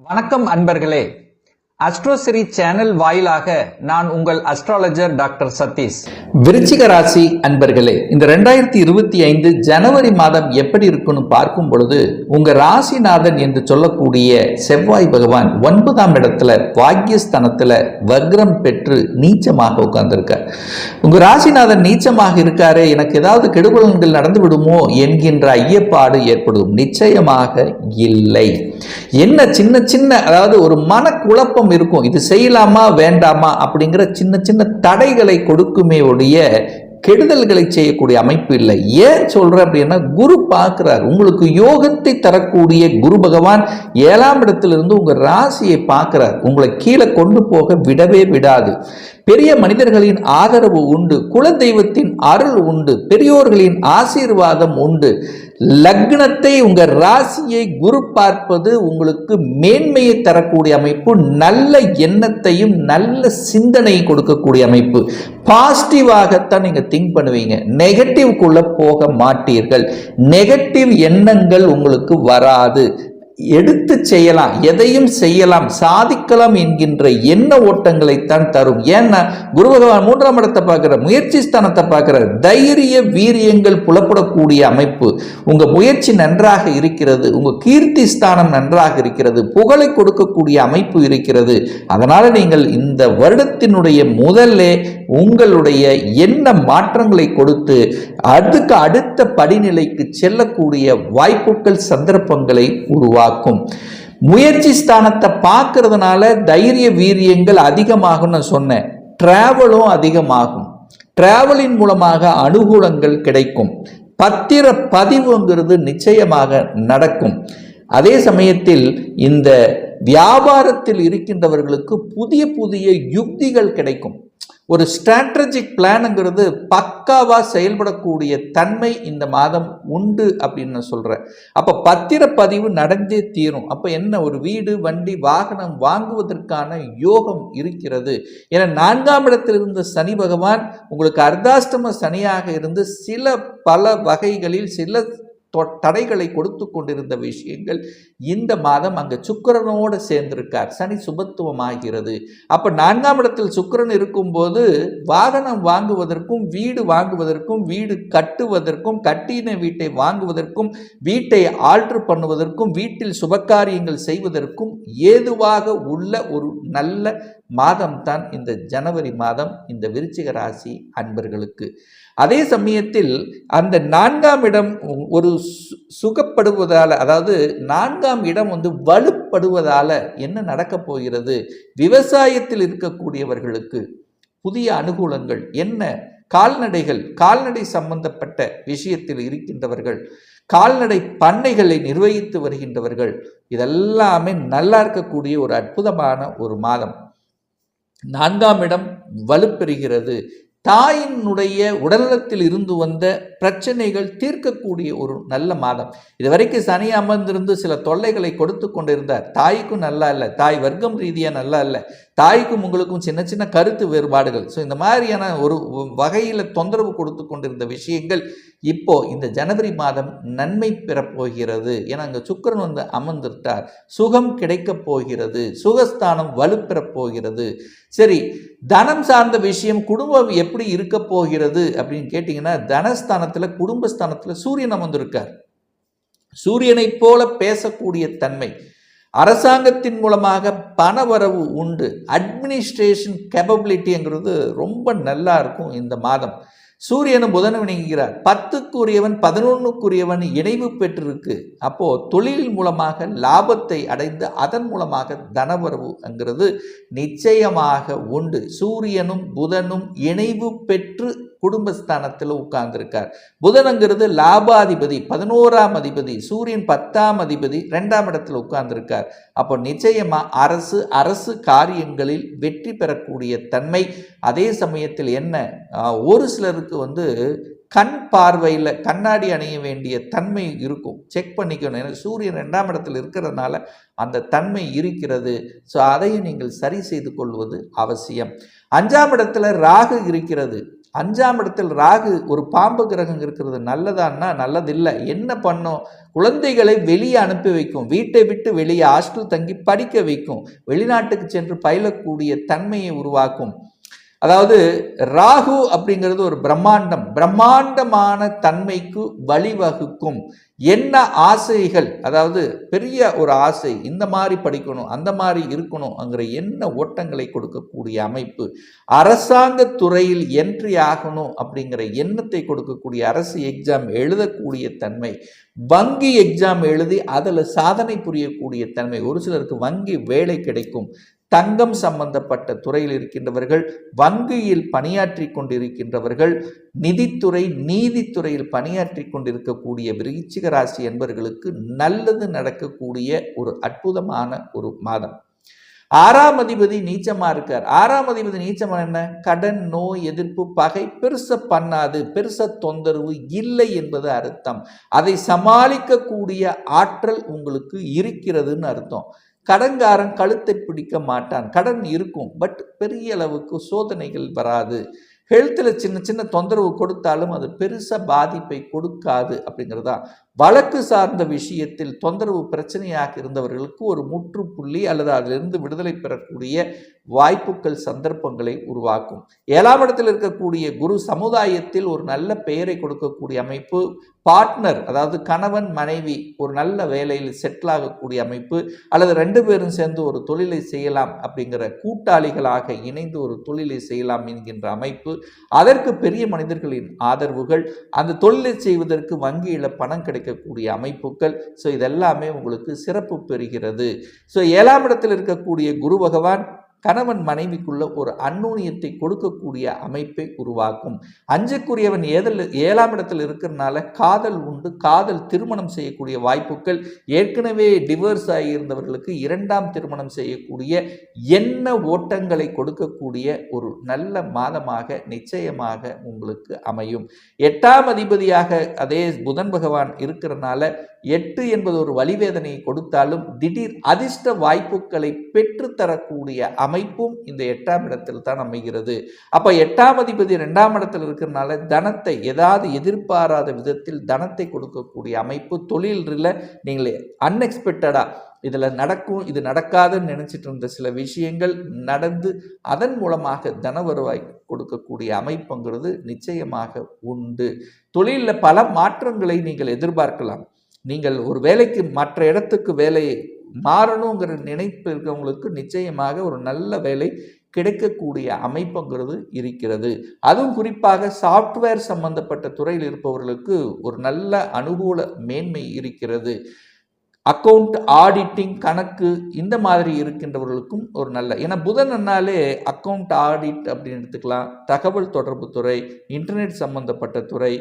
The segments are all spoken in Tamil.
வணக்கம் அன்பர்களே. அஸ்ட்ரோசிரி சேனல் வாயிலாக நான் உங்கள் அஸ்ட்ராலஜர் டாக்டர் சதீஷ். விருச்சிக ராசி அன்பர்களே, இந்த 2025 ஜனவரி மாதம் எப்படி இருக்குன்னு பார்க்கும் பொழுது உங்க ராசிநாதன் என்று சொல்லக்கூடிய செவ்வாய் பகவான் 9ஆம் இடத்துல பாக்கியஸ்தானத்துல வக்ரம் பெற்று நீச்சமாக உட்கார்ந்திருக்கார். உங்க ராசிநாதன் நீச்சமாக இருக்காரு, எனக்கு ஏதாவது கெடுபலன்கள் நடந்து விடுமோ என்கின்ற ஐயப்பாடு ஏற்படும். நிச்சயமாக இல்லை. என்ன சின்ன சின்ன அதாவது ஒரு மனக்குழப்பம் இருக்கும், இது செய்யலாமா வேண்டாமா அப்படிங்கிற சின்ன சின்ன தடைகளை கொடுக்குமே ஒழிய கெடுதல்களை செய்யக்கூடிய அமைப்பு இல்லை. ஏன் சொல்ற அப்படின்னா, குரு பார்க்கிறார். உங்களுக்கு யோகத்தை தரக்கூடிய குரு பகவான் 7ஆம் இடத்திலிருந்து உங்க ராசியை பார்க்கிறார். உங்களை கீழே கொண்டு போக விடவே விடாது. பெரிய மனிதர்களின் ஆதரவு உண்டு, குல தெய்வத்தின் அருள் உண்டு, பெரியோர்களின் ஆசீர்வாதம் உண்டு. லக்னத்தை உங்க ராசியை குரு பார்ப்பது உங்களுக்கு மேன்மையை தரக்கூடிய அமைப்பு, நல்ல எண்ணத்தையும் நல்ல சிந்தனையை கொடுக்கக்கூடிய அமைப்பு. பாசிட்டிவாகத்தான் நீங்க திங்க் பண்ணுவீங்க, நெகட்டிவ்க்குள்ள போக மாட்டீர்கள். நெகட்டிவ் எண்ணங்கள் உங்களுக்கு வராது. எடுத்து செய்யலாம், எதையும் செய்யலாம், சாதிக்கலாம் என்கின்ற எண்ண ஓட்டங்களைத்தான் தரும். ஏன்னா குரு பகவான் 3ஆம் இடத்தை பார்க்கிற, முயற்சி ஸ்தானத்தை பார்க்கிற, தைரிய வீரியங்கள் புலப்படக்கூடிய அமைப்பு. உங்க முயற்சி நன்றாக இருக்கிறது, உங்க கீர்த்தி ஸ்தானம் நன்றாக இருக்கிறது, புகழை கொடுக்கக்கூடிய அமைப்பு இருக்கிறது. அதனால நீங்கள் இந்த வருடத்தினுடைய முதல்ல உங்களுடைய எண்ண மாற்றங்களை கொடுத்து அதுக்கு அடுத்த படிநிலைக்கு செல்லக்கூடிய வாய்ப்புகள் சந்தர்ப்பங்களை உருவாக்கும். முயற்சி ஸ்தானத்தை பார்க்கறதுனால தைரிய வீரியங்கள் அதிகமாகும். நான் சொன்னேன், டிராவலும் அதிகமாகும். டிராவலின் மூலமாக அனுகூலங்கள் கிடைக்கும். பத்திர பதிவுங்கிறது நிச்சயமாக நடக்கும். அதே சமயத்தில் இந்த வியாபாரத்தில் இருக்கின்றவர்களுக்கு புதிய புதிய யுக்திகள் கிடைக்கும். ஒரு ஸ்ட்ராட்டஜிக் பிளானுங்கிறது பக்காவா செயல்படக்கூடிய தன்மை இந்த மாதம் உண்டு அப்படின்னு நான் சொல்றேன். அப்ப பத்திரப்பதிவு நடந்தே தீரும். அப்ப என்ன, ஒரு வீடு வண்டி வாகனம் வாங்குவதற்கான யோகம் இருக்கிறது. ஏன்னா 4ஆம் இடத்தில் இருந்த சனி பகவான் உங்களுக்கு அர்த்தாஷ்டம சனியாக இருந்து சில பல வகைகளில் சில தடைகளை கொடுத்து கொண்டிருந்த விஷயங்கள் இந்த மாதம் அங்க சுக்கிரனோடு சேர்ந்திருக்கார். சனி சுபத்துவமாகிறது. அப்ப 4ஆம் இடத்தில் சுக்கிரன் இருக்கும்போது வாகனம் வாங்குவதற்கும் வீடு வாங்குவதற்கும் வீடு கட்டுவதற்கும் கட்டின வீட்டை வாங்குவதற்கும் வீட்டை ஆல்டர் பண்ணுவதற்கும் வீட்டில் சுபகாரியங்கள் செய்வதற்கும் ஏதுவாக உள்ள ஒரு நல்ல மாதம் தான் இந்த ஜனவரி மாதம் இந்த விருச்சிக ராசி அன்பர்களுக்கு. அதே சமயத்தில் அந்த 4ஆம் இடம் ஒரு சுகப்படுவதால், அதாவது 4ஆம் இடம் வலுப்படுவதால என்ன நடக்க போகிறது, விவசாயத்தில் இருக்கக்கூடியவர்களுக்கு புதிய அனுகூலங்கள் என்ன, கால்நடைகள் கால்நடை சம்பந்தப்பட்ட விஷயத்தில் இருக்கின்றவர்கள், கால்நடை பண்ணைகளை நிர்வகித்து வருகின்றவர்கள், இதெல்லாமே நல்லா இருக்கக்கூடிய ஒரு அற்புதமான ஒரு மாதம். 4ஆம் இடம் வலுப்பெறுகிறது. தாயினுடைய உடல்நலத்தில் இருந்து வந்த பிரச்சனைகள் தீர்க்கக்கூடிய ஒரு நல்ல மாதம். இதுவரைக்கும் சனி அமர்ந்திருந்து சில தொல்லைகளை கொடுத்து கொண்டிருந்தார். தாய்க்கும் நல்லா இல்லை, தாய் வர்க்கம் ரீதியாக நல்லா இல்லை, தாய்க்கும் உங்களுக்கும் சின்ன சின்ன கருத்து வேறுபாடுகள், ஸோ இந்த மாதிரியான ஒரு வகையில் தொந்தரவு கொடுத்து கொண்டிருந்த விஷயங்கள் இப்போ இந்த ஜனவரி மாதம் நன்மை பெறப்போகிறது. ஏன்னா அங்கே சுக்கிரன் அமர்ந்துட்டார். சுகம் கிடைக்க போகிறது, சுகஸ்தானம் வலுப்பெறப் போகிறது. சரி, தனம் சார்ந்த விஷயம், குடும்பம் எப்படி இருக்க போகிறது அப்படின்னு கேட்டீங்கன்னா, தனஸ்தானத்துல குடும்பஸ்தானத்துல சூரியன் அமர்ந்திருக்கார். சூரியனை போல பேசக்கூடிய தன்மை, அரசாங்கத்தின் மூலமாக பணவரவு உண்டு, அட்மினிஸ்ட்ரேஷன் கேப்பபிலிட்டிங்கிறது ரொம்ப நல்லா இருக்கும் இந்த மாதம். சூரியனும் புதனும் இணைகிறார். 10க்குரியவன் 11க்குரியவன் இணைவு பெற்றிருக்கு. அப்போ தொழில் மூலமாக லாபத்தை அடைந்து அதன் மூலமாக தனவரவுங்கிறது நிச்சயமாக உண்டு. சூரியனும் புதனும் இணைவு பெற்று குடும்பஸ்தானத்தில் உட்கார்ந்திருக்கார். புதனுங்கிறது லாபாதிபதி, 11ஆம் அதிபதி, சூரியன் 10ஆம் அதிபதி, 2ஆம் இடத்துல உட்கார்ந்திருக்கார். அப்போ நிச்சயமா அரசு காரியங்களில் வெற்றி பெறக்கூடிய தன்மை. அதே சமயத்தில் என்ன, ஒரு சிலருக்கு கண் பார்வையில் கண்ணாடி அணிய வேண்டிய தன்மை இருக்கும், செக் பண்ணிக்கணும். ஏன்னா சூரியன் 2ஆம் இடத்தில் இருக்கிறதுனால அந்த தன்மை இருக்கிறது. ஸோ அதையும் நீங்கள் சரி செய்து கொள்வது அவசியம். 5ஆம் இடத்துல ராகு இருக்கிறது. 5ஆம் இடத்தில் ராகு ஒரு பாம்பு கிரகம் இருக்கிறது நல்லதான்னா நல்லதில்லை. என்ன பண்ணும்? குழந்தைகளை வெளியே அனுப்பி வைக்கும், வீட்டை விட்டு வெளியே ஹாஸ்டல் தங்கி படிக்க வைக்கும், வெளிநாட்டுக்கு சென்று பயிலக்கூடிய தன்மையை உருவாக்கும். அதாவது ராகு அப்படிங்கிறது ஒரு பிரம்மாண்டமான தன்மைக்கு வழிவகுக்கும். என்ன ஆசைகள், அதாவது பெரிய ஒரு ஆசை, இந்த மாதிரி படிக்கணும், அந்த மாதிரி இருக்கணும்ங்கிற எண்ண ஓட்டங்களை கொடுக்கக்கூடிய அமைப்பு. அரசாங்க துறையில் என்ட்ரி ஆகணும் அப்படிங்கிற எண்ணத்தை கொடுக்கக்கூடிய, அரசு எக்ஸாம் எழுதக்கூடிய தன்மை, வங்கி எக்ஸாம் எழுதி அதில் சாதனை புரியக்கூடிய தன்மை. ஒரு சிலருக்கு வங்கி வேலை கிடைக்கும். தங்கம் சம்பந்தப்பட்ட துறையில் இருக்கின்றவர்கள், வங்கியில் பணியாற்றி கொண்டிருக்கின்றவர்கள், நிதித்துறை நீதித்துறையில் பணியாற்றி கொண்டிருக்கக்கூடிய விருச்சிக ராசி என்பவர்களுக்கு நல்லது நடக்கக்கூடிய ஒரு அற்புதமான ஒரு மாதம். 6ஆம் அதிபதி நீச்சமா இருக்கார். 6ஆம் அதிபதி நீச்சமா என்ன? கடன், நோய் எதிர்ப்பு, பகை பெருச பண்ணாது, பெருச தொந்தரவு இல்லை என்பது அர்த்தம். அதை சமாளிக்கக்கூடிய ஆற்றல் உங்களுக்கு இருக்கிறதுன்னு அர்த்தம். கடன்காரன் கழுத்தை பிடிக்க மாட்டான். கடன் இருக்கும், பட் பெரிய அளவுக்கு சோதனைகள் வராது. ஹெல்த்தில் சின்ன சின்ன தொந்தரவு கொடுத்தாலும் அது பெருசாக பாதிப்பை கொடுக்காது அப்படிங்கிறதா. வழக்கு சார்ந்த விஷயத்தில் தொந்தரவு பிரச்சனையாக இருந்தவர்களுக்கு ஒரு முற்றுப்புள்ளி அல்லது அதிலிருந்து விடுதலை பெறக்கூடிய வாய்ப்புகள் சந்தர்ப்பங்களை உருவாக்கும். 7ஆம் இடத்தில் இருக்கக்கூடிய குரு சமுதாயத்தில் ஒரு நல்ல பெயரை கொடுக்கக்கூடிய அமைப்பு. பார்ட்னர், அதாவது கணவன் மனைவி ஒரு நல்ல வேலையில் செட்டில் ஆகக்கூடிய அமைப்பு, அல்லது 2 பேரும் சேர்ந்து ஒரு தொழிலை செய்யலாம் அப்படிங்கிற கூட்டாளிகளாக இணைந்து ஒரு தொழிலை செய்யலாம் என்கின்ற அமைப்பு. அதற்கு பெரிய மனிதர்களின் ஆதரவுகள், அந்த தொழிலை செய்வதற்கு வங்கியில் பணம் கிடைக்கக்கூடிய அமைப்புகள். ஸோ இதெல்லாமே உங்களுக்கு சிறப்பு பெறுகிறது. ஸோ 7ஆம் இடத்தில் இருக்கக்கூடிய குரு பகவான் கணவன் மனைவிக்குள்ள ஒரு அந்நுண்ணியத்தை கொடுக்கக்கூடிய அமைப்பை உருவாக்கும். 5க்குரியவன் 7ஆம் இடத்தில் இருக்கிறதுனால காதல் உண்டு, காதல் திருமணம் செய்யக்கூடிய வாய்ப்புகள். ஏற்கனவே டிவோர்ஸ் ஆகியிருந்தவர்களுக்கு 2ஆம் திருமணம் செய்யக்கூடிய எண்ண ஓட்டங்களை கொடுக்கக்கூடிய ஒரு நல்ல மாதமாக நிச்சயமாக உங்களுக்கு அமையும். 8ஆம் அதிபதியாக அதே புதன் பகவான் இருக்கிறதுனால 8 என்பது ஒரு வலிவேதனையை கொடுத்தாலும் திடீர் அதிர்ஷ்ட வாய்ப்புகளை பெற்றுத்தரக்கூடிய அமைப்பும் இந்த 8ஆம் இடத்தில் தான் அமைகிறது. அப்ப 8ஆம் அதிபதி 2ஆம் இடத்தில் இருக்கிறதுனால தனத்தை, ஏதாவது எதிர்பாராத விதத்தில் தனத்தை கொடுக்கக்கூடிய அமைப்பு. தொழிலில் நீங்கள் அன்எக்ஸ்பெக்டடா இதில் நடக்கும், இது நடக்காதுன்னு நினைச்சிட்டு இருந்த சில விஷயங்கள் நடந்து அதன் மூலமாக தன வருவாய் கொடுக்கக்கூடிய அமைப்புங்கிறது நிச்சயமாக உண்டு. தொழிலில் பல மாற்றங்களை நீங்கள் எதிர்பார்க்கலாம். நீங்கள் ஒரு வேலைக்கு மற்ற இடத்துக்கு வேலையை மாறணுங்கிற நினைப்பு இருக்கவங்களுக்கு நிச்சயமாக ஒரு நல்ல வேலை கிடைக்கக்கூடிய அமைப்புங்கிறது இருக்கிறது. அதுவும் குறிப்பாக சாஃப்ட்வேர் சம்பந்தப்பட்ட துறையில் இருப்பவர்களுக்கு ஒரு நல்ல அனுகூல மேன்மை இருக்கிறது. அக்கௌண்ட் ஆடிட்டிங், கணக்கு இந்த மாதிரி இருக்கின்றவர்களுக்கும் ஒரு நல்ல, ஏன்னா புதன்னாலே அக்கௌண்ட் ஆடிட் அப்படின்னு எடுத்துக்கலாம். தகவல் தொடர்பு துறை, இன்டர்நெட் சம்பந்தப்பட்ட துறை,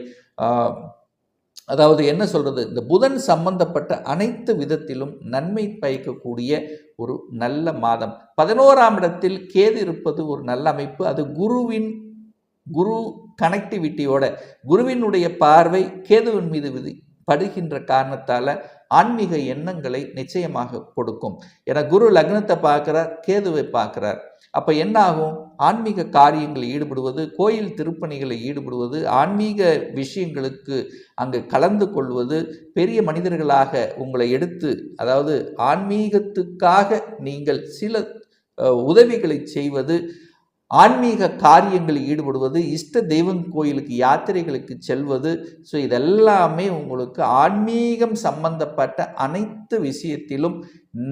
அதாவது என்ன சொல்றது, இந்த புதன் சம்பந்தப்பட்ட அனைத்து விதத்திலும் நன்மை பயக்கக்கூடிய ஒரு நல்ல மாதம். 11ஆம் இடத்தில் கேது இருப்பது ஒரு நல்ல அமைப்பு. அது குரு கனெக்டிவிட்டியோட, குருவினுடைய பார்வை கேதுவின் மீது படுகின்ற காரணத்தால ஆன்மீக எண்ணங்களை நிச்சயமாக கொடுக்கும். ஏன்னா குரு லக்னத்தை பார்க்கிறார், கேதுவை பார்க்கிறார். அப்ப என்ன ஆகும்? ஆன்மீக காரியங்களில் ஈடுபடுவது, கோயில் திருப்பணிகளில் ஈடுபடுவது, ஆன்மீக விஷயங்களுக்கு அங்கு கலந்து கொள்வது, பெரிய மனிதர்களாக உங்களை எடுத்து, அதாவது ஆன்மீகத்துக்காக நீங்கள் சில உதவிகளை செய்வது, ஆன்மீக காரியங்களில் ஈடுபடுவது, இஷ்ட தெய்வம் கோயிலுக்கு யாத்திரைகளுக்கு செல்வது. ஸோ இதெல்லாமே உங்களுக்கு ஆன்மீகம் சம்பந்தப்பட்ட அனைத்து விஷயத்திலும்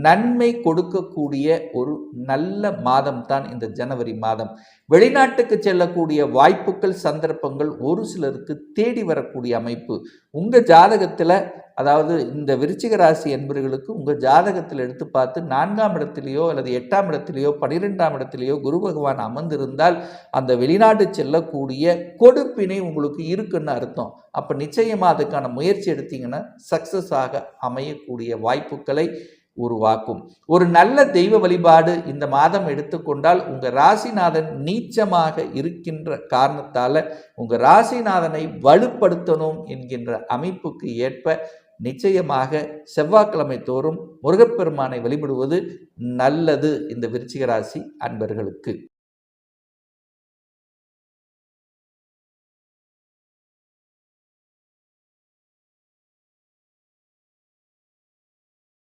நன்மை கொடுக்கக்கூடிய ஒரு நல்ல மாதம் தான் இந்த ஜனவரி மாதம். வெளிநாட்டுக்கு செல்லக்கூடிய வாய்ப்புகள், சந்தர்ப்பங்கள் ஒரு சிலருக்கு தேடி வரக்கூடிய அமைப்பு. உங்கள் ஜாதகத்தில், அதாவது இந்த விருச்சிக ராசி என்பவர்களுக்கு உங்கள் ஜாதகத்தில் எடுத்து பார்த்து 4ஆம் இடத்திலேயோ அல்லது 8ஆம் இடத்திலேயோ 12ஆம் இடத்திலேயோ குரு பகவான் அமர்ந்திருந்தால் அந்த வெளிநாட்டு செல்லக்கூடிய கொடுப்பினை உங்களுக்கு இருக்குன்னு அர்த்தம். அப்போ நிச்சயமாக அதுக்கான முயற்சி எடுத்தீங்கன்னா சக்சஸ் ஆக அமையக்கூடிய வாய்ப்புகளை உருவாக்கும். ஒரு நல்ல தெய்வ வழிபாடு இந்த மாதம் எடுத்துக்கொண்டால், உங்க ராசிநாதன் நீச்சமாக இருக்கின்ற காரணத்தால உங்க ராசிநாதனை வலுப்படுத்தணும் என்கின்ற அமைப்புக்கு ஏற்ப நிச்சயமாக செவ்வாய்க்கிழமை தோறும் முருகப்பெருமானை வழிபடுவது நல்லது இந்த விருச்சிக ராசி அன்பர்களுக்கு.